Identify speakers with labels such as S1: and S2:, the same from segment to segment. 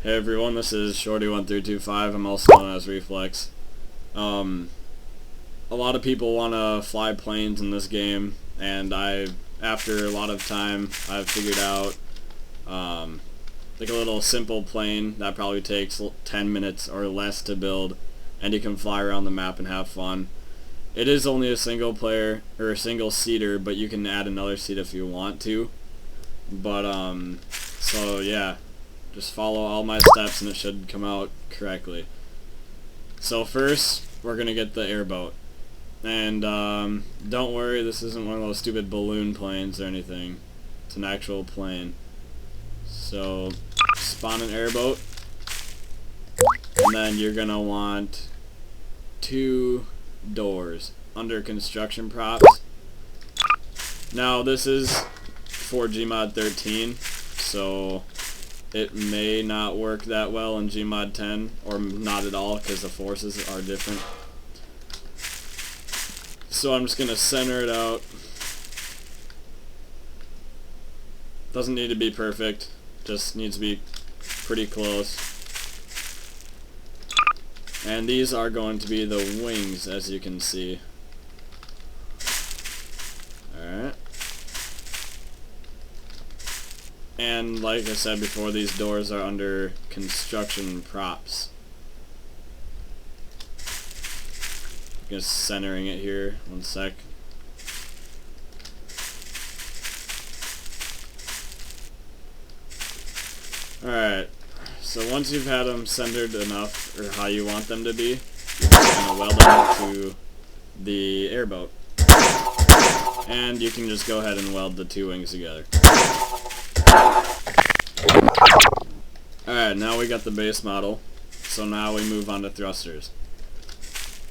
S1: Hey everyone, this is Shorty1325. I'm also known as Reflex. A lot of people want to fly planes in this game, and after a lot of time, I've figured out like a little simple plane that probably takes 10 minutes or less to build, and you can fly around the map and have fun. It is only a single player or a single seater, but you can add another seat if you want to. But so yeah. Just follow all my steps and it should come out correctly. So first, we're going to get the airboat. And don't worry, this isn't one of those stupid balloon planes or anything. It's an actual plane. So, spawn an airboat. And then you're going to want 2 doors under construction props. Now, this is for GMOD 13, so it may not work that well in GMOD 10, or not at all, because the forces are different. So I'm just going to center it out. Doesn't need to be perfect, just needs to be pretty close. And these are going to be the wings, as you can see. Alright. And like I said before, these doors are under construction props. Just centering it here, one sec. Alright, so once you've had them centered enough, or how you want them to be, you're just going to weld them to the airboat. And you can just go ahead and weld the 2 wings together. Alright, now we got the base model, so now we move on to thrusters.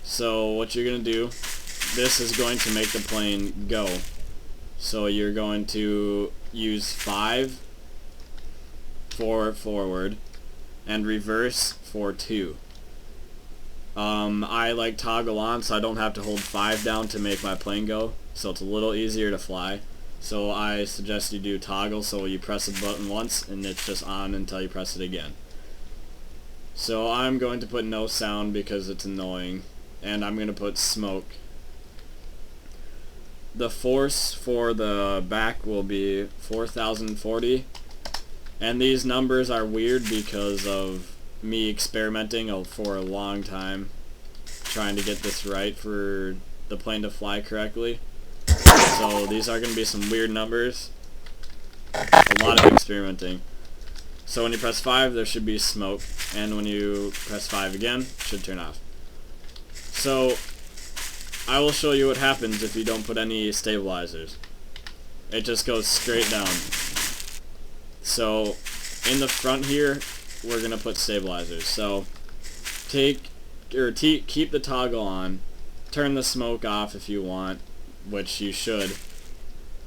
S1: So what you're going to do, this is going to make the plane go. So you're going to use 5 for forward and reverse for 2. I like toggle on, so I don't have to hold 5 down to make my plane go, so it's a little easier to fly. So I suggest you do toggle, so you press the button once and it's just on until you press it again. So I'm going to put no sound because it's annoying, and I'm going to put smoke. The force for the back will be 4040, and these numbers are weird because of me experimenting for a long time trying to get this right for the plane to fly correctly. So these are going to be some weird numbers. A lot of experimenting. So when you press 5, there should be smoke, and when you press 5 again, it should turn off. So I will show you what happens if you don't put any stabilizers. It just goes straight down. So in the front here, we're going to put stabilizers. So keep the toggle on, turn the smoke off if you want, which you should,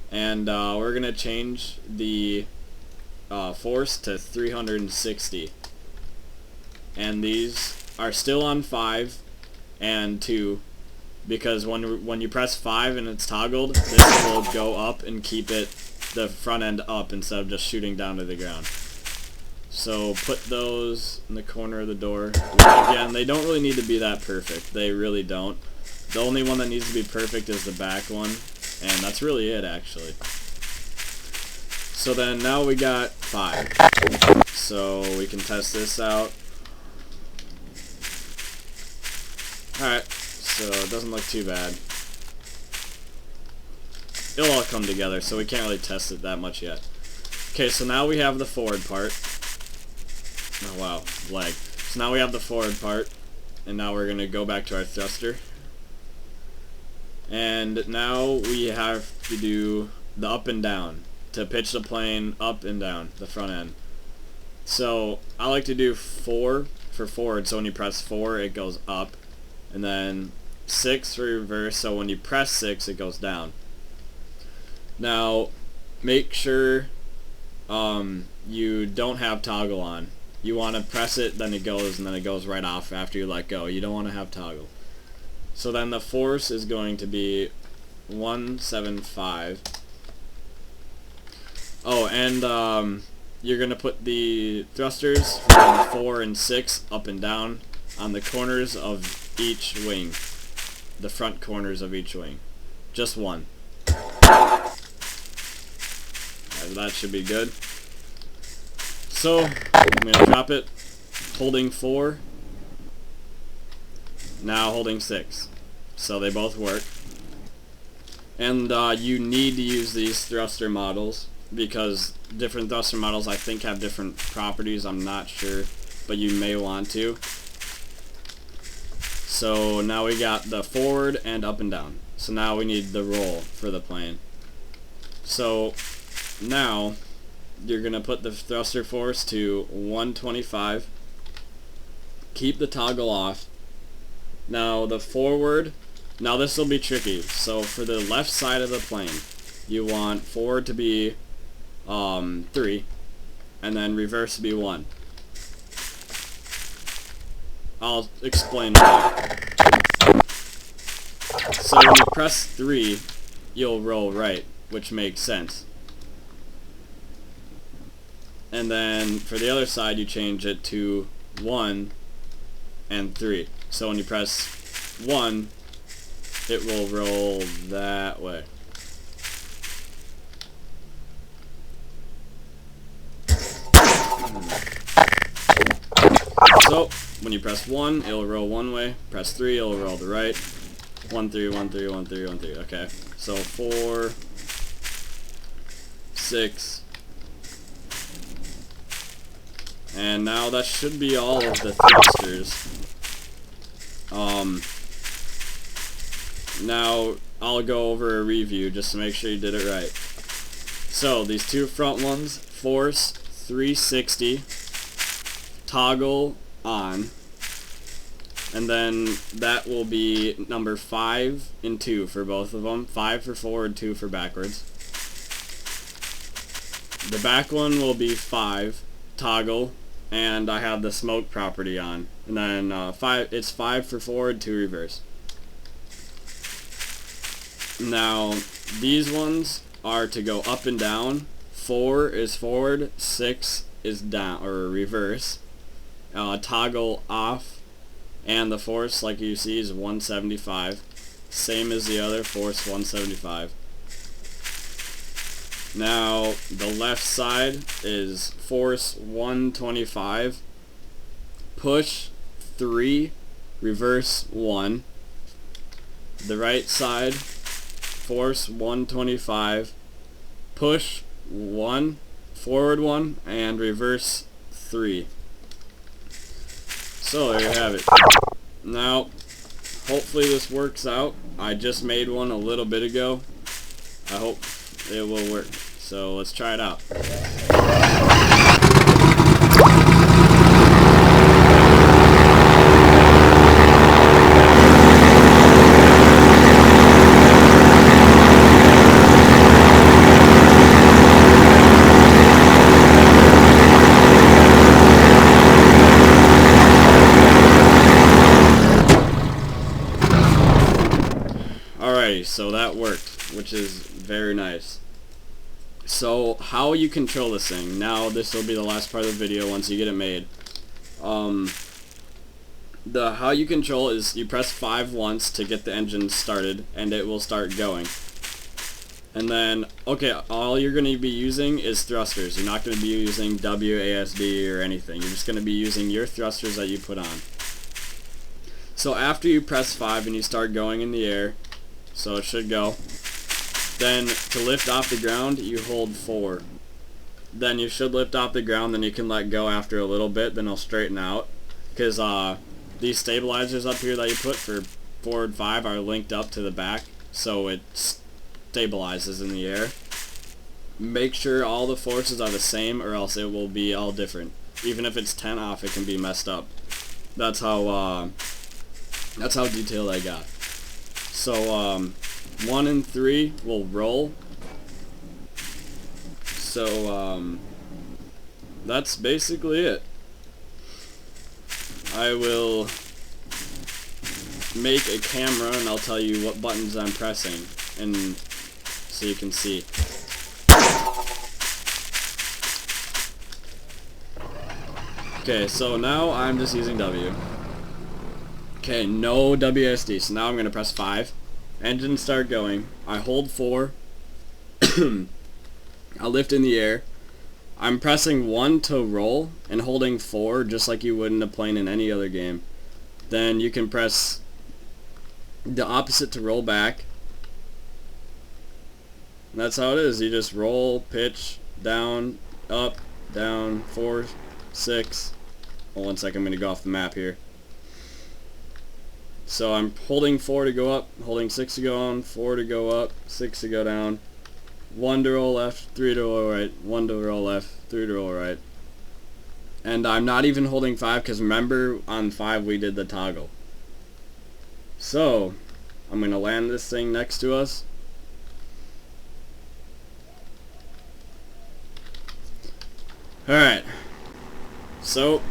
S1: and we're going to change the force to 360, and these are still on 5 and 2, because when you press 5 and it's toggled, this will go up and keep the front end up instead of just shooting down to the ground. So put those in the corner of the door. Again, they don't really need to be that perfect, they really don't. The only one that needs to be perfect is the back one, and that's really it actually. So then now we got 5. So we can test this out. Alright, so it doesn't look too bad. It'll all come together, so we can't really test it that much yet. Okay, so now we have the forward part. Oh wow, lag. So now we have the forward part, and now we're going to go back to our thruster. And now we have to do the up and down to pitch the plane up and down, the front end. So I like to do 4 for forward, so when you press 4 it goes up, and then 6 for reverse, so when you press 6 it goes down. Now make sure you don't have toggle on. You want to press it, then it goes, and then it goes right off after you let go. You don't want to have toggle. So then the force is going to be 175. Oh, and you're going to put the thrusters from 4 and 6 up and down on the corners of each wing. The front corners of each wing. Just one. That should be good. So, I'm going to drop it, holding 4, now holding 6. So they both work. And you need to use these thruster models, because different thruster models I think have different properties, I'm not sure, but you may want to. So now we got the forward and up and down. So now we need the roll for the plane. So now you're going to put the thruster force to 125. Keep the toggle off. Now the forward, now this will be tricky. So for the left side of the plane, you want forward to be 3, and then reverse to be 1. I'll explain why. So when you press 3, you'll roll right, which makes sense. And then for the other side, you change it to 1 and 3. So when you press 1, it will roll that way. So when you press 1, it'll roll one way. Press 3, it'll roll the right. 1 3 1 3 1 3 1 3. Okay. So 4 6. And now that should be all of the thrusters. Now I'll go over a review just to make sure you did it right. So these two front ones, force 360, toggle on, and then that will be number 5 and 2 for both of them. 5 for forward, 2 for backwards. The back one will be 5, toggle, and I have the smoke property on. And then it's 5 for forward, 2 reverse. Now these ones are to go up and down. 4 is forward, 6 is down or reverse. Toggle off, and the force, like you see, is 175. Same as the other, force 175. Now the left side is force 125, push 3, reverse 1. The right side, force 125, push 1, forward 1, and reverse 3. So there you have it. Now, hopefully this works out. I just made one a little bit ago. I hope it will work. So let's try it out. Alrighty, so that worked, which is very nice. So how you control this thing, now this will be the last part of the video once you get it made. How you control is you press 5 once to get the engine started, and it will start going. And then, okay, all you're going to be using is thrusters. You're not going to be using WASD or anything. You're just going to be using your thrusters that you put on. So after you press 5 and you start going in the air, so it should go, then to lift off the ground, you hold 4. Then you should lift off the ground, then you can let go after a little bit, then it'll straighten out. Because these stabilizers up here that you put for forward 5 are linked up to the back, so it stabilizes in the air. Make sure all the forces are the same, or else it will be all different. Even if it's 10 off, it can be messed up. That's how detailed I got. So 1 and 3 will roll. So that's basically it. I will make a camera and I'll tell you what buttons I'm pressing, and so you can see. Okay, so now I'm just using W. Okay, no WSD, so now I'm going to press 5. Engine start going. I hold 4. I lift in the air. I'm pressing 1 to roll and holding 4 just like you would in a plane in any other game. Then you can press the opposite to roll back. And that's how it is. You just roll, pitch, down, up, down, 4, 6. Hold 1 second, I'm going to go off the map here. So I'm holding 4 to go up, holding 6 to go on, 4 to go up, 6 to go down, 1 to roll left, 3 to roll right, 1 to roll left, 3 to roll right. And I'm not even holding 5 because remember on 5 we did the toggle. So I'm going to land this thing next to us. Alright, so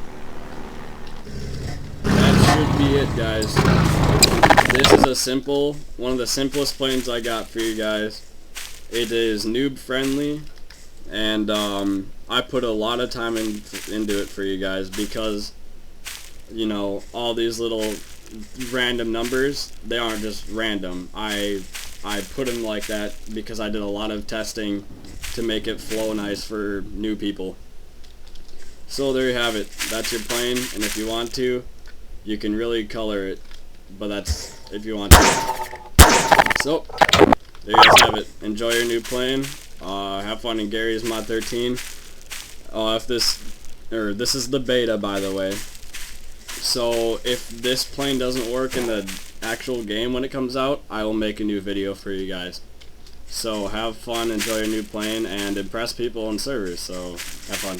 S1: that should be it, guys. This is one of the simplest planes I got for you guys. It is noob friendly, and I put a lot of time into it for you guys because, you know, all these little random numbers, they aren't just random. I put them like that because I did a lot of testing to make it flow nice for new people. So there you have it. That's your plane, and if you want to, you can really color it, but that's if you want to. So there you guys have it. Enjoy your new plane. Have fun in Garrysmod 13. This is the beta, by the way. So if this plane doesn't work in the actual game when it comes out, I will make a new video for you guys. So have fun, enjoy your new plane, and impress people on servers. So have fun.